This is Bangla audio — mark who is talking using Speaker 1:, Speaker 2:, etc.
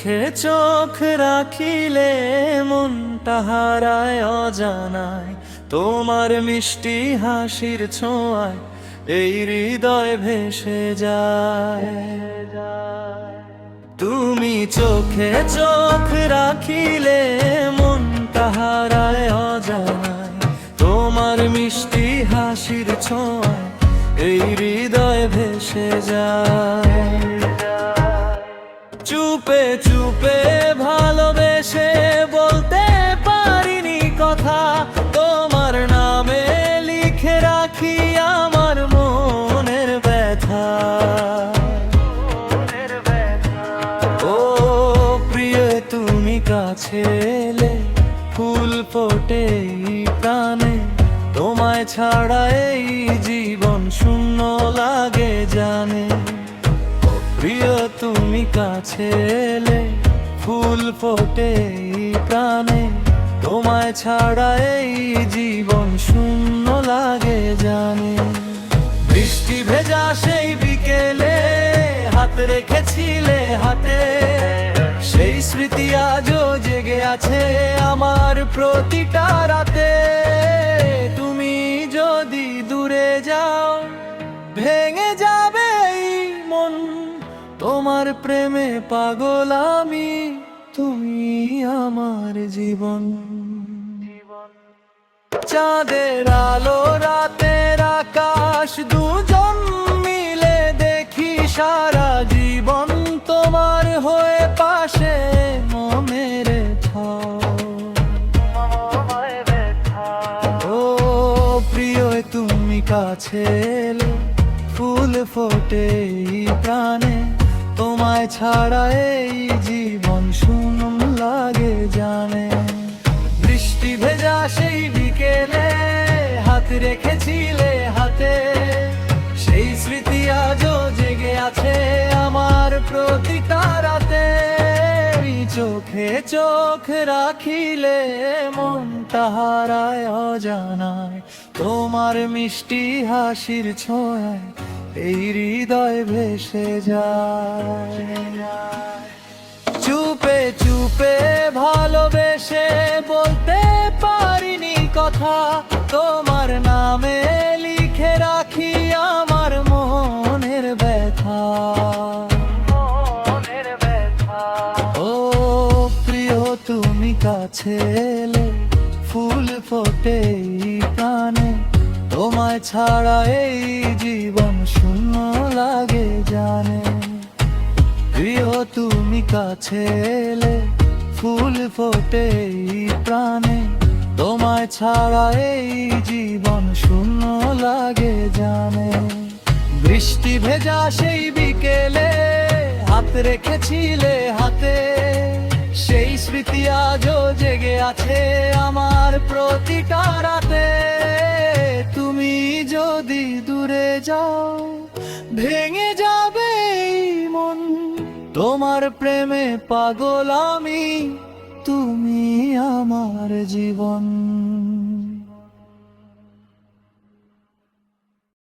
Speaker 1: চোখে চোখ রাখিলে মনটা হারায় অজানায়, তোমার মিষ্টি হাসির ছোঁয়ায় এই হৃদয় ভেসে যায়। তুমি চোখে চোখ রাখিলে মনটা হারায় অজানায়, তোমার মিষ্টি হাসির ছোঁয়ায় এই হৃদয় ভেসে যায়। চুপে চুপে ভালোবেসে বলতে পারিনি কথা, তোমার নামে লিখে রাখি আমার মনের ব্যথা। ও প্রিয় তুমি কাছে এলে ফুল ফোটে এই প্রাণে, তোমায় ছাড়া এই জীবন শূন্য লাগে জানে। প্রিয় তুমি কাছে এলে ফুল ফোটে এই প্রাণে, তোমায় ছাড়া এই জীবন শূন্য লাগে জানে। বৃষ্টি ভেজা সেই বিকেলে হাত রেখেছিলে হাতে, সেই স্মৃতি আজও জেগে আছে আমার প্রতিটা রাতে। তুমি যদি দূরে যাও ভেঙে যাবে এই মন, তোমার প্রেমে পাগল আমি, তুমি আমার জীবন। চাঁদের আলো রাতের আকাশ দুজন মিলে দেখি সারা জীবন, তোমার হয়ে পাশে মেরে ও প্রিয় তুমি কাছে এলে ফুল ফোটে এই প্রাণে, তোমায় ছাড়া এই জীবন শূন্য লাগে জানে। বৃষ্টি ভেজা সেই বিকেলে হাত রেখেছিলে হাতে, সেই স্মৃতি আজও জেগে আছে আমার প্রতিটা রাতে। চোখে চোখ রাখিলে মনটা হারায় অজানায়, তোমার মিষ্টি হাসির ছোঁয়ায় এই হৃদয় ভেসে যায়। চুপে চুপে ভালোবেসে বলতে পারিনি কথা, তোমার নামে লিখে রাখি আমার মনের ব্যথা। ও প্রিয় তুমি কাছে এলে ফুল ফোটে এই প্রাণে, তোমায় ছাড়া এই জীবন শূন্য লাগে জানে। প্রিয় তুমি কাছে এলে ফুল ফোটে এই প্রাণে, তোমায় ছাড়া এই জীবন শূন্য লাগে জানে। বৃষ্টি ভেজা সেই বিকেলে হাত রেখেছিলে হাতে, সেই স্মৃতি আজও জেগে আছে আমার প্রতিটা রাতে। তুমি যদি দূরে যাও ভেঙে যাবে এই মন, তোমার প্রেমে পাগল আমি, তুমি আমার জীবন।